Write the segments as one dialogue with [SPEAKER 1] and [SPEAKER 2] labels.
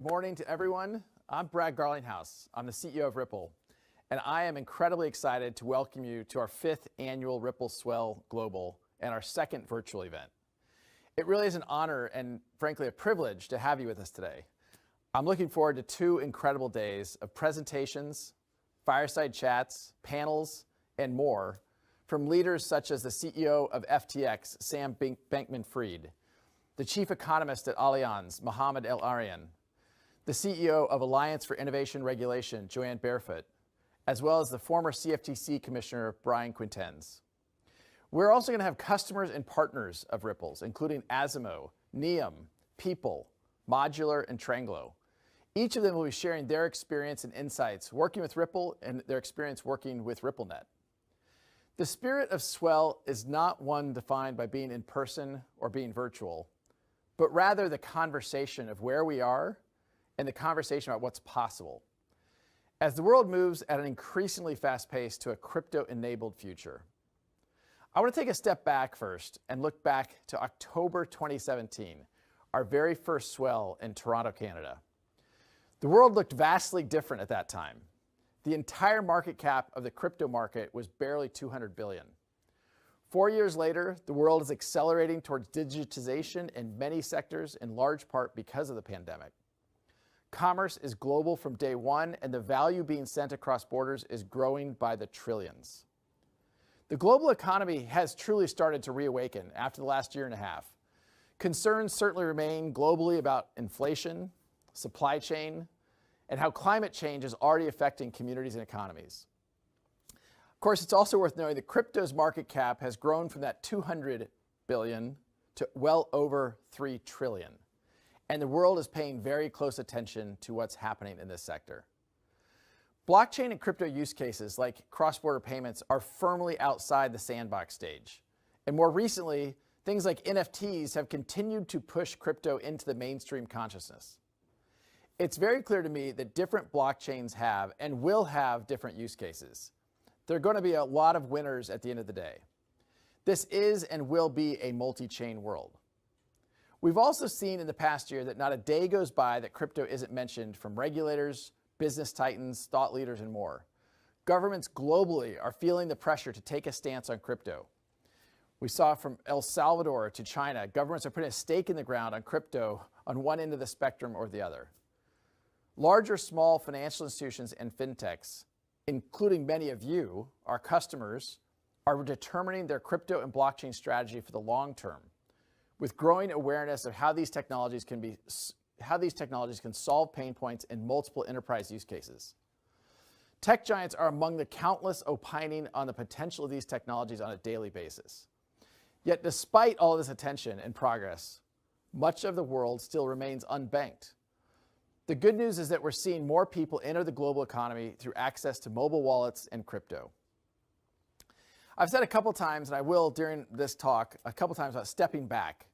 [SPEAKER 1] morning to everyone. I'm Brad Garlinghouse. I'm the CEO of Ripple, and I am incredibly excited to welcome you to our 5th annual Ripple Swell Global and our 2nd virtual event. It really is an honor and frankly a privilege to have you with us today. I'm looking forward to 2 incredible days of presentations, fireside chats, panels, and more from leaders such as the CEO of FTX, Sam Bankman-Fried, the chief economist at Allianz, Mohamed El-Erian, the CEO of Alliance for Innovation Regulation, Joanne Barefoot, as well as the former CFTC Commissioner, Brian Quintenz. We're also going to have customers and partners of Ripple's, including Asimo, Neum, People, Modular, and Tranglo. Each of them will be sharing their experience and insights working with Ripple and their experience working with RippleNet. The spirit of Swell is not one defined by being in person or being virtual, but rather the conversation of where we are and the conversation about what's possible. As the world moves at an increasingly fast pace to a crypto-enabled future, I want to take a step back first and look back to October 2017, our very first Swell in Toronto, Canada. The world looked vastly different at that time. The entire market cap of the crypto market was barely $200 billion. 4 years later, the world is accelerating towards digitization in many sectors, in large part because of the pandemic. Commerce is global from day one, and the value being sent across borders is growing by the trillions. The global economy has truly started to reawaken after the last year and a half. Concerns certainly remain globally about inflation, supply chain, and how climate change is already affecting communities and economies. Of course, it's also worth knowing that crypto's market cap has grown from that $200 billion to well over $3 trillion. And the world is paying very close attention to what's happening in this sector. Blockchain and crypto use cases like cross-border payments are firmly outside the sandbox stage. And more recently, things like NFTs have continued to push crypto into the mainstream consciousness. It's very clear to me that different blockchains have and will have different use cases. There are going to be a lot of winners at the end of the day. This is and will be a multi-chain world. We've also seen in the past year that not a day goes by that crypto isn't mentioned from regulators, business titans, thought leaders, and more. Governments globally are feeling the pressure to take a stance on crypto. We saw from El Salvador to China, governments are putting a stake in the ground on crypto on one end of the spectrum or the other. Large or small financial institutions and fintechs, including many of you, our customers, are determining their crypto and blockchain strategy for the long term, with growing awareness of how these technologies can solve pain points in multiple enterprise use cases. Tech giants are among the countless opining on the potential of these technologies on a daily basis. Yet despite all this attention and progress, much of the world still remains unbanked. The good news is that we're seeing more people enter the global economy through access to mobile wallets and crypto. I've said a couple times, and I will during this talk, a couple times about stepping back.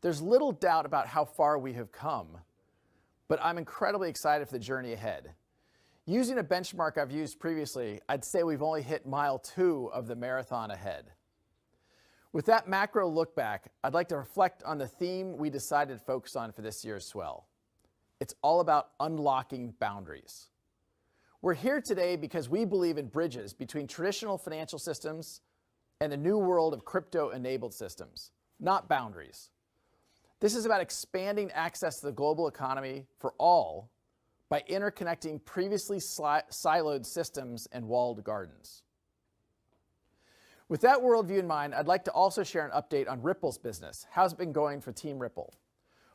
[SPEAKER 1] There's little doubt about how far we have come, but I'm incredibly excited for the journey ahead. Using a benchmark I've used previously, I'd say we've only hit mile 2 of the marathon ahead. With that macro look back, I'd like to reflect on the theme we decided to focus on for this year's Swell. It's all about unlocking boundaries. We're here today because we believe in bridges between traditional financial systems and the new world of crypto-enabled systems, not boundaries. This is about expanding access to the global economy for all by interconnecting previously siloed systems and walled gardens. With that worldview in mind, I'd like to also share an update on Ripple's business. How's it been going for Team Ripple?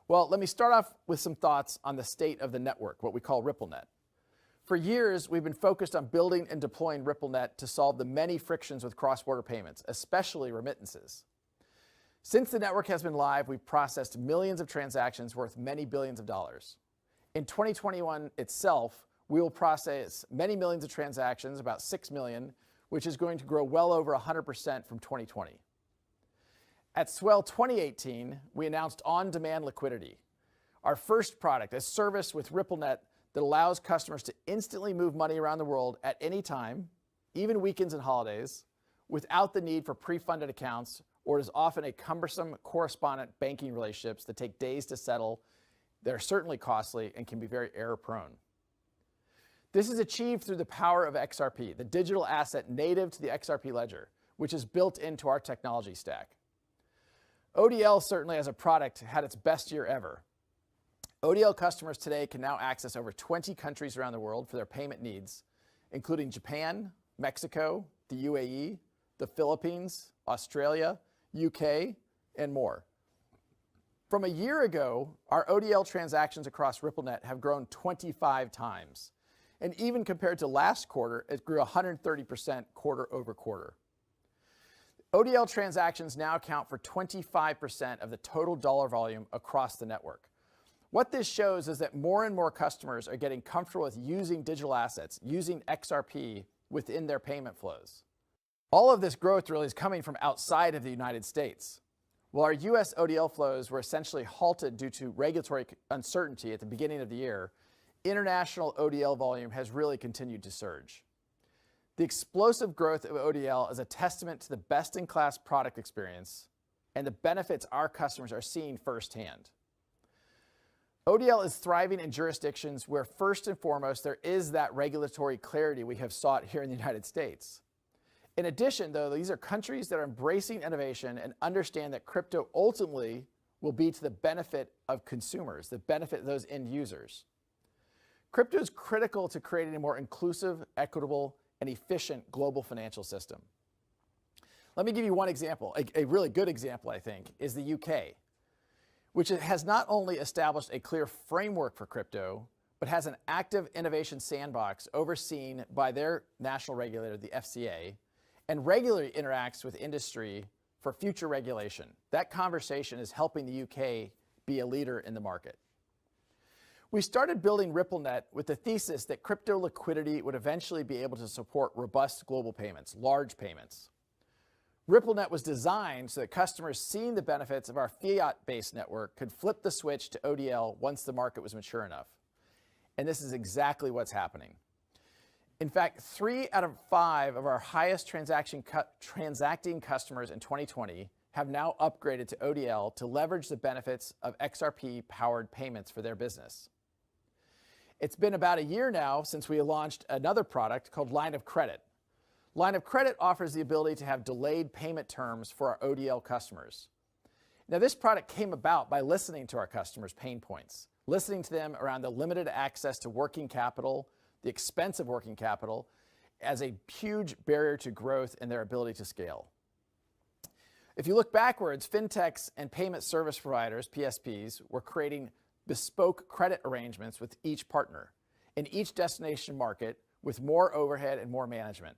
[SPEAKER 1] Well, let me start off with some thoughts on the state of the network, what we call RippleNet. For years, we've been focused on building and deploying RippleNet to solve the many frictions with cross-border payments, especially remittances. Since the network has been live, we've processed millions of transactions worth many billions of dollars. In 2021 itself, we will process many millions of transactions, about 6 million, which is going to grow well over 100% from 2020. At Swell 2018, we announced On-Demand Liquidity, our first product, a service with RippleNet that allows customers to instantly move money around the world at any time, even weekends and holidays, without the need for pre-funded accounts or is often a cumbersome correspondent banking relationships that take days to settle They're certainly costly and can be very error-prone. This is achieved through the power of XRP, the digital asset native to the XRP ledger, which is built into our technology stack. ODL certainly as a product had its best year ever. ODL customers today can now access over 20 countries around the world for their payment needs, including Japan, Mexico, the UAE, the Philippines, Australia, UK, and more. From a year ago, our ODL transactions across RippleNet have grown 25 times. And even compared to last quarter, it grew 130% quarter over quarter. ODL transactions now account for 25% of the total dollar volume across the network. What this shows is that more and more customers are getting comfortable with using digital assets, using XRP within their payment flows. All of this growth really is coming from outside of the United States. While our US ODL flows were essentially halted due to regulatory uncertainty at the beginning of the year, international ODL volume has really continued to surge. The explosive growth of ODL is a testament to the best-in-class product experience and the benefits our customers are seeing firsthand. ODL is thriving in jurisdictions where first and foremost there is that regulatory clarity we have sought here in the United States. In addition, though, these are countries that are embracing innovation and understand that crypto ultimately will be to the benefit of consumers, the benefit of those end users. Crypto is critical to creating a more inclusive, equitable, and efficient global financial system. Let me give you one example. A really good example, I think, is the UK, which has not only established a clear framework for crypto, but has an active innovation sandbox overseen by their national regulator, the FCA, and regularly interacts with industry for future regulation. That conversation is helping the UK be a leader in the market. We started building RippleNet with the thesis that crypto liquidity would eventually be able to support robust global payments, large payments. RippleNet was designed so that customers seeing the benefits of our fiat-based network could flip the switch to ODL once the market was mature enough. And this is exactly what's happening. In fact, 3 out of 5 of our highest transacting customers in 2020 have now upgraded to ODL to leverage the benefits of XRP-powered payments for their business. It's been about a year now since we launched another product called Line of Credit. Line of Credit offers the ability to have delayed payment terms for our ODL customers. Now, this product came about by listening to our customers' pain points, listening to them around the limited access to working capital, the expense of working capital, as a huge barrier to growth and their ability to scale. If you look backwards, fintechs and payment service providers, PSPs, were creating bespoke credit arrangements with each partner in each destination market with more overhead and more management.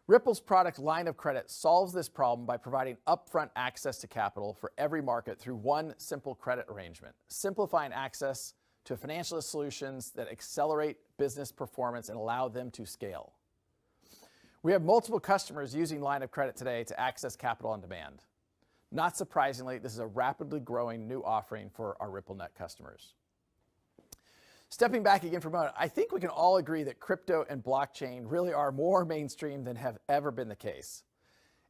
[SPEAKER 1] Ripple's product Line of Credit solves this problem by providing upfront access to capital for every market through one simple credit arrangement, simplifying access to financial solutions that accelerate business performance and allow them to scale. We have multiple customers using Line of Credit today to access capital on demand. Not surprisingly, this is a rapidly growing new offering for our RippleNet customers. Stepping back again for a moment, I think we can all agree that crypto and blockchain really are more mainstream than have ever been the case.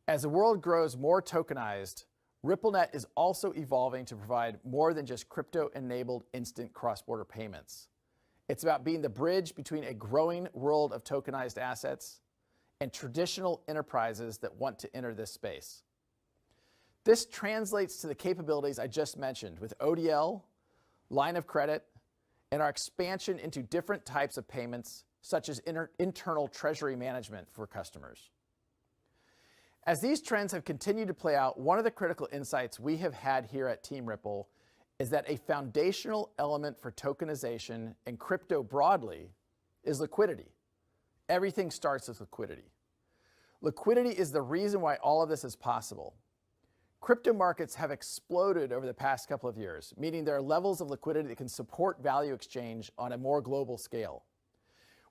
[SPEAKER 1] As the world grows more tokenized, RippleNet is also evolving to provide more than just crypto-enabled instant cross-border payments. It's about being the bridge between a growing world of tokenized assets and traditional enterprises that want to enter this space. This translates to the capabilities I just mentioned with ODL, Line of Credit, and our expansion into different types of payments, such as internal treasury management for customers. As these trends have continued to play out, one of the critical insights we have had here at Team Ripple is that a foundational element for tokenization and crypto broadly is liquidity. Everything starts with liquidity. Liquidity is the reason why all of this is possible. Crypto markets have exploded over the past couple of years, meaning there are levels of liquidity that can support value exchange on a more global scale.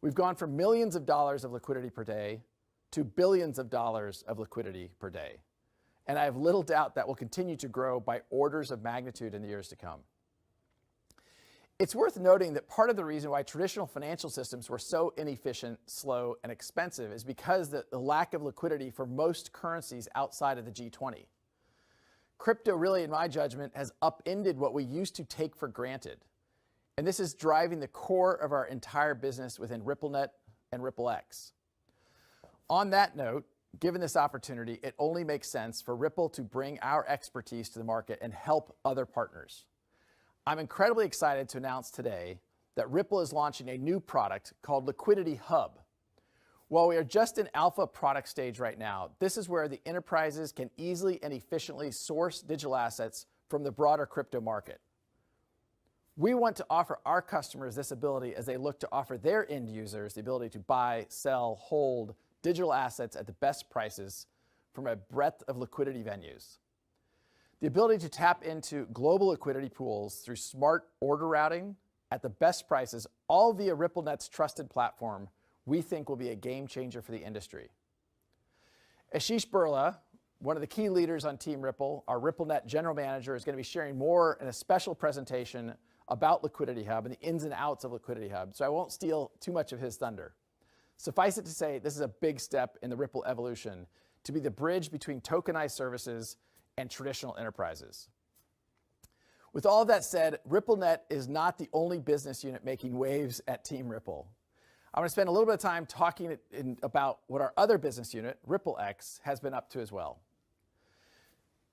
[SPEAKER 1] We've gone from millions of dollars of liquidity per day to billions of dollars of liquidity per day. And I have little doubt that will continue to grow by orders of magnitude in the years to come. It's worth noting that part of the reason why traditional financial systems were so inefficient, slow, and expensive is because of the lack of liquidity for most currencies outside of the G20. Crypto really, in my judgment, has upended what we used to take for granted. And this is driving the core of our entire business within RippleNet and RippleX. On that note, given this opportunity, it only makes sense for Ripple to bring our expertise to the market and help other partners. I'm incredibly excited to announce today that Ripple is launching a new product called Liquidity Hub. While we are just in alpha product stage right now, this is where the enterprises can easily and efficiently source digital assets from the broader crypto market. We want to offer our customers this ability as they look to offer their end users the ability to buy, sell, hold digital assets at the best prices from a breadth of liquidity venues. The ability to tap into global liquidity pools through smart order routing at the best prices, all via RippleNet's trusted platform, we think will be a game changer for the industry. Ashish Birla, one of the key leaders on Team Ripple, our RippleNet general manager, is going to be sharing more in a special presentation about Liquidity Hub and the ins and outs of Liquidity Hub, so I won't steal too much of his thunder. Suffice it to say, this is a big step in the Ripple evolution to be the bridge between tokenized services and traditional enterprises. With all of that said, RippleNet is not the only business unit making waves at Team Ripple. I'm going to spend a little bit of time talking about what our other business unit, RippleX, has been up to as well.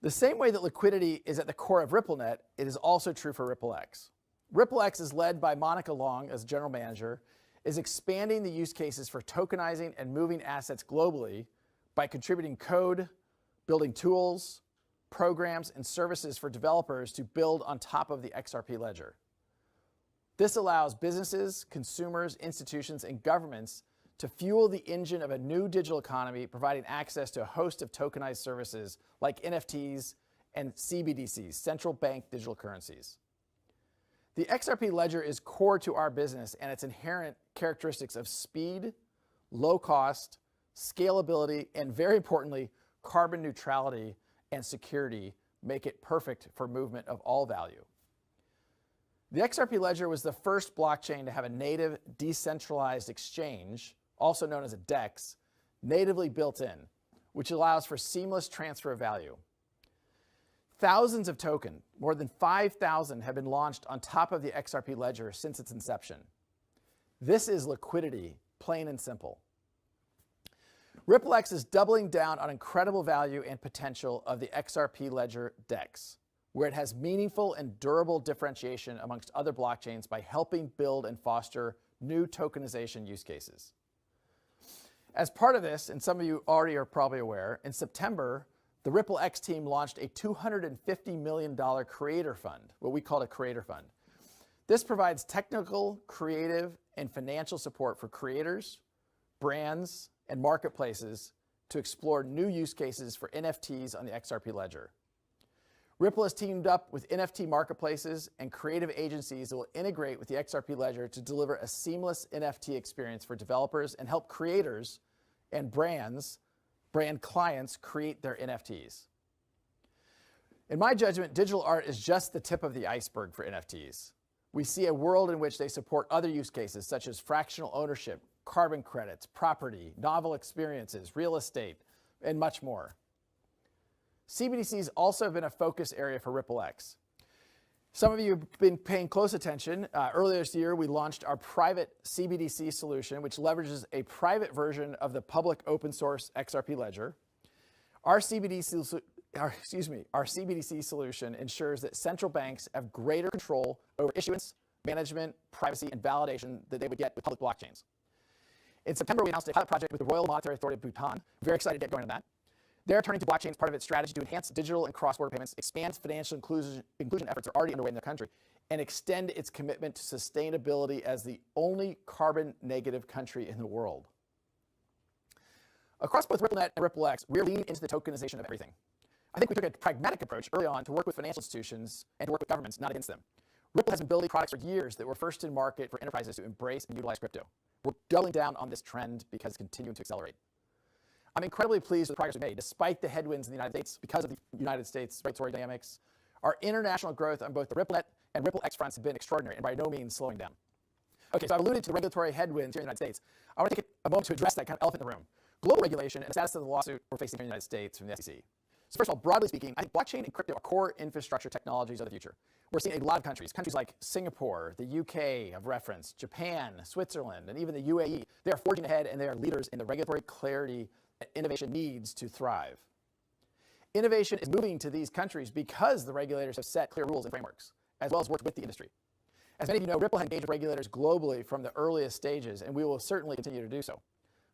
[SPEAKER 1] The same way that liquidity is at the core of RippleNet, it is also true for RippleX. RippleX is led by Monica Long as general manager, is expanding the use cases for tokenizing and moving assets globally by contributing code, building tools, programs, and services for developers to build on top of the XRP ledger. This allows businesses, consumers, institutions, and governments to fuel the engine of a new digital economy, providing access to a host of tokenized services like NFTs and CBDCs, central bank digital currencies. The XRP ledger is core to our business, and its inherent characteristics of speed, low cost, scalability, and very importantly, carbon neutrality and security make it perfect for movement of all value. The XRP ledger was the first blockchain to have a native decentralized exchange, also known as a DEX, natively built in, which allows for seamless transfer of value. Thousands of tokens, more than 5,000, have been launched on top of the XRP ledger since its inception. This is liquidity, plain and simple. RippleX is doubling down on incredible value and potential of the XRP ledger DEX, where it has meaningful and durable differentiation amongst other blockchains by helping build and foster new tokenization use cases. As part of this, and some of you already are probably aware, in September, the RippleX team launched a $250 million creator fund, what we call a creator fund. This provides technical, creative, and financial support for creators, brands, and marketplaces to explore new use cases for NFTs on the XRP ledger. Ripple has teamed up with NFT marketplaces and creative agencies that will integrate with the XRP ledger to deliver a seamless NFT experience for developers and help creators and brand clients create their NFTs. In my judgment, digital art is just the tip of the iceberg for NFTs. We see a world in which they support other use cases such as fractional ownership, carbon credits, property, novel experiences, real estate, and much more. CBDCs also have been a focus area for RippleX. Some of you have been paying close attention. Earlier this year, we launched our private CBDC solution, which leverages a private version of the public open source XRP ledger. Our CBDC solution ensures that central banks have greater control over issuance, management, privacy, and validation that they would get with public blockchains. In September, we announced a pilot project with the Royal Monetary Authority of Bhutan. Very excited to get going on that. They're turning to blockchain as part of its strategy to enhance digital and cross-border payments, expand financial inclusion efforts that are already underway in their country, and extend its commitment to sustainability as the only carbon-negative country in the world. Across both RippleNet and RippleX, we're leaning into the tokenization of everything. I think we took a pragmatic approach early on to work with financial institutions and to work with governments, not against them. Ripple has been building products for years that were first in market for enterprises to embrace and utilize crypto. We're doubling down on this trend because it's continuing to accelerate. I'm incredibly pleased with the progress we've made, despite the headwinds in the United States because of the United States regulatory dynamics. Our international growth on both the RippleNet and RippleX fronts have been extraordinary and by no means slowing down. Okay, so I've alluded to the regulatory headwinds here in the United States. I want to take a moment to address that kind of elephant in the room. Global regulation and the status of the lawsuit we're facing here in the United States from the SEC. So first of all, broadly speaking, I think blockchain and crypto are core infrastructure technologies of the future. We're seeing a lot of countries like Singapore, the UK of reference, Japan, Switzerland, and even the UAE. They are forging ahead and they are leaders in the regulatory clarity that innovation needs to thrive. Innovation is moving to these countries because the regulators have set clear rules and frameworks, as well as worked with the industry. As many of you know, Ripple has engaged with regulators globally from the earliest stages, and we will certainly continue to do so.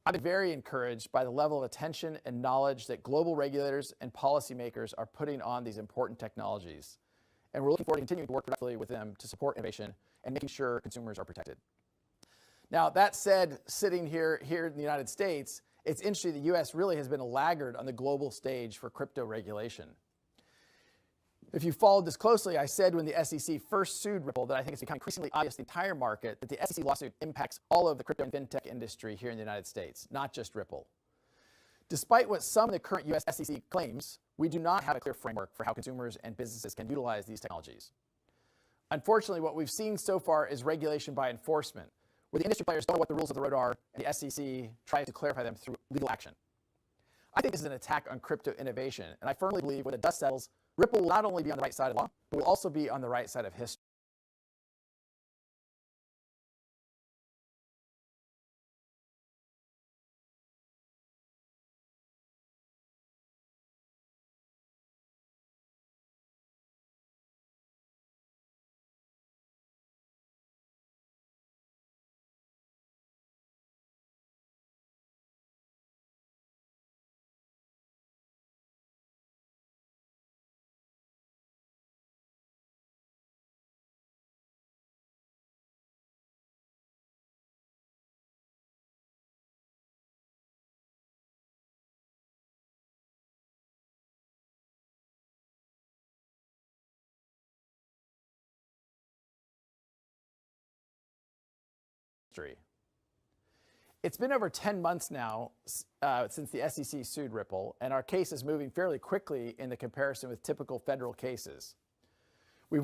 [SPEAKER 1] I've been very encouraged by the level of attention and knowledge that global regulators and policymakers are putting on these important technologies. And we're looking forward to continuing to work productively with them to support innovation and making sure consumers are protected. Now, that said, sitting here in the United States, it's interesting the U.S. really has been a laggard on the global stage for crypto regulation. If you followed this closely, I said when the SEC first sued Ripple that I think it's become increasingly obvious to the entire market that the SEC lawsuit impacts all of the crypto and fintech industry here in the United States, not just Ripple. Despite what some of the current U.S. SEC claims, we do not have a clear framework for how consumers and businesses can utilize these technologies. Unfortunately, what we've seen so far is regulation by enforcement, where the industry players don't know what the rules of the road are, and the SEC tries to clarify them through legal action. I think this is an attack on crypto innovation, and I firmly believe when the dust settles, Ripple will not only be on the right side of law, but will also be on the right side of history. It's been over 10 months now since the SEC sued Ripple, and our case is moving fairly quickly in the comparison with typical federal cases.